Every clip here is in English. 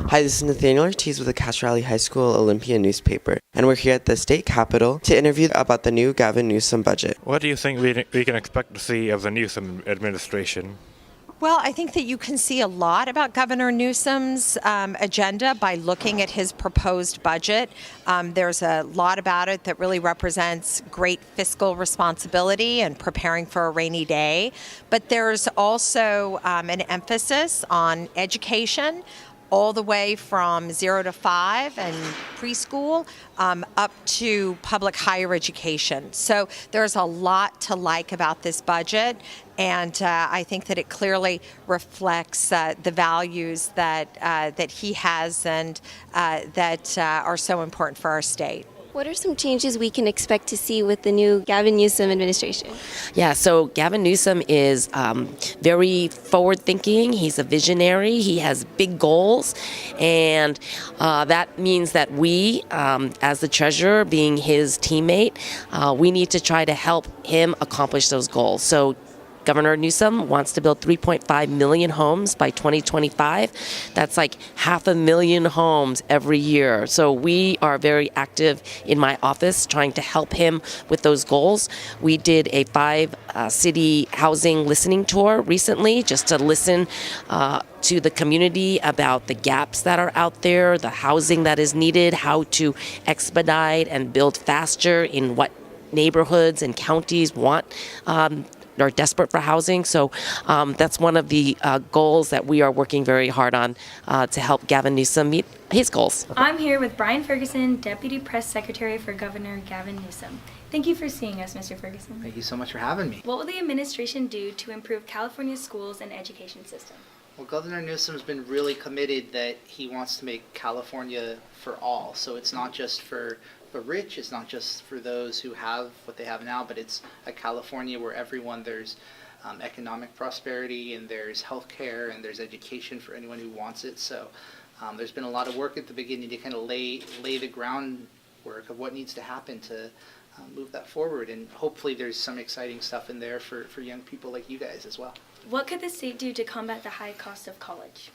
Hi, this is Nathaniel Ortiz with the Cache Valley High School Olympian newspaper, and we're here at the state capitol to interview about the new Gavin Newsom budget. What do you think we can expect to see of the Newsom administration? Well, I think that you can see a lot about Governor Newsom's agenda by looking at his proposed budget. There's a lot about it that really represents great fiscal responsibility and preparing for a rainy day. But there's also an emphasis on education, all the way from 0 to 5 and preschool up to public higher education. So there's a lot to like about this budget, and I think that it clearly reflects the values that he has and that are so important for our state. What are some changes we can expect to see with the new Gavin Newsom administration? Yeah, so Gavin Newsom is very forward-thinking. He's a visionary. He has big goals, and that means that we, as the treasurer, being his teammate, we need to try to help him accomplish those goals. So Governor Newsom wants to build 3.5 million homes by 2025. That's like 500,000 homes every year. So we are very active in my office trying to help him with those goals. We did a 5-city housing listening tour recently just to listen to the community about the gaps that are out there, the housing that is needed, how to expedite and build faster in what neighborhoods and counties are desperate for housing. So that's one of the goals that we are working very hard on to help Gavin Newsom meet his goals. I'm here with Brian Ferguson, Deputy Press Secretary for Governor Gavin Newsom. Thank you for seeing us, Mr. Ferguson. Thank you so much for having me. What will the administration do to improve California's schools and education system? Well, Governor Newsom's been really committed that he wants to make California for all. So it's not just for the rich, it's not just for those who have what they have now, but it's a California where there's economic prosperity, and there's healthcare, and there's education for anyone who wants it. So there's been a lot of work at the beginning to kind of lay the groundwork of what needs to happen to move that forward, and hopefully there's some exciting stuff in there for young people like you guys as well. What could the state do to combat the high cost of college?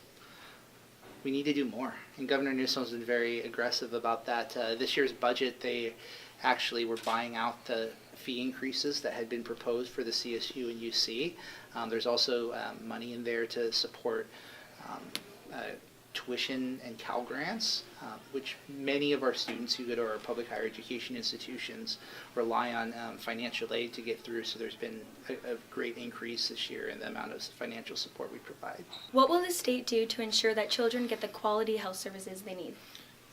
We need to do more, and Governor Newsom's been very aggressive about that. This year's budget, they actually were buying out the fee increases that had been proposed for the CSU and UC. There's also money in there to support tuition and Cal grants, which many of our students who go to our public higher education institutions rely on financial aid to get through. So there's been a great increase this year in the amount of financial support we provide. What will the state do to ensure that children get the quality health services they need?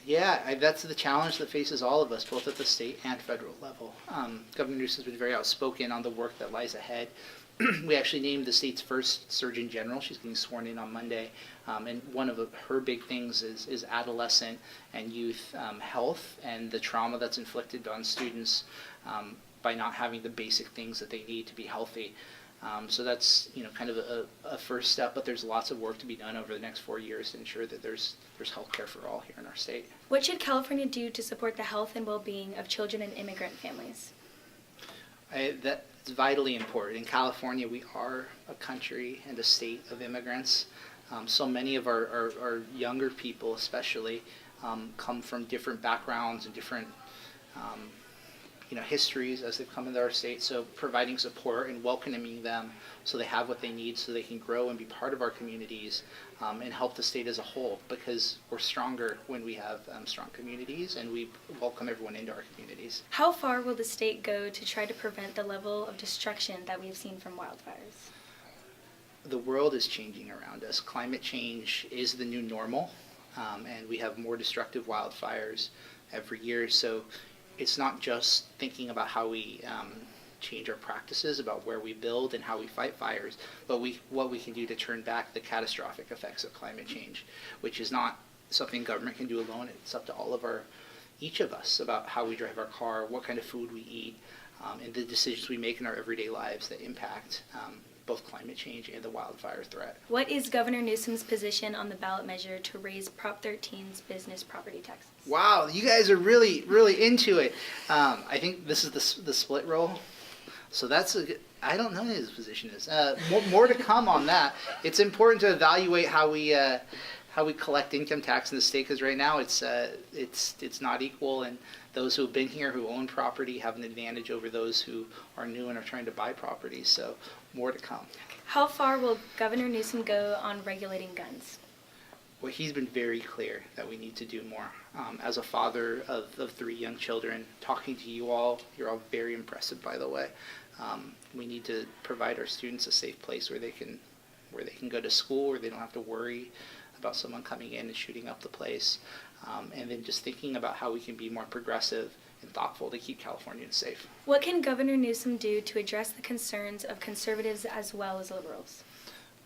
Yeah, that's the challenge that faces all of us, both at the state and federal level. Governor Newsom's been very outspoken on the work that lies ahead. We actually named the state's first Surgeon General. She's getting sworn in on Monday. And one of her big things is adolescent and youth health and the trauma that's inflicted on students by not having the basic things that they need to be healthy. So that's kind of a first step, but there's lots of work to be done over the next 4 years to ensure that there's health care for all here in our state. What should California do to support the health and well-being of children and immigrant families? That's vitally important. In California, we are a country and a state of immigrants. So many of our younger people especially come from different backgrounds and different histories as they've come into our state. So providing support and welcoming them so they have what they need so they can grow and be part of our communities and help the state as a whole, because we're stronger when we have strong communities and we welcome everyone into our communities. How far will the state go to try to prevent the level of destruction that we've seen from wildfires? The world is changing around us. Climate change is the new normal, and we have more destructive wildfires every year. So it's not just thinking about how we change our practices about where we build and how we fight fires, but what we can do to turn back the catastrophic effects of climate change, which is not something government can do alone. It's up to each of us about how we drive our car, what kind of food we eat, and the decisions we make in our everyday lives that impact both climate change and the wildfire threat. What is Governor Newsom's position on the ballot measure to raise Prop 13's business property taxes? Wow, you guys are really, really into it. I think this is the split roll. So that's I don't know what his position is. More to come on that. It's important to evaluate how we how we collect income tax in the state, because right now it's not equal, and those who have been here, who own property, have an advantage over those who are new and are trying to buy property. So more to come. How far will Governor Newsom go on regulating guns? Well, he's been very clear that we need to do more. As a father of 3 young children, talking to you all, you're all very impressive, by the way. We need to provide our students a safe place where they can go to school, where they don't have to worry about someone coming in and shooting up the place. And then just thinking about how we can be more progressive and thoughtful to keep Californians safe. What can Governor Newsom do to address the concerns of conservatives as well as liberals?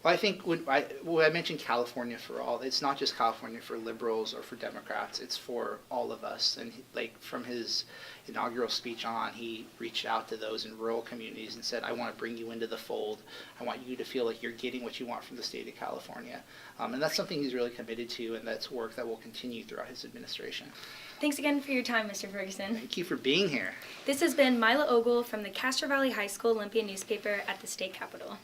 Well, I think when I mentioned California for all, it's not just California for liberals or for Democrats, it's for all of us. And like from his inaugural speech on, he reached out to those in rural communities and said, I want to bring you into the fold. I want you to feel like you're getting what you want from the state of California. And that's something he's really committed to, and that's work that will continue throughout his administration. Thanks again for your time, Mr. Ferguson. Thank you for being here. This has been Mila Ogle from the Castro Valley High School Olympian newspaper at the state capitol.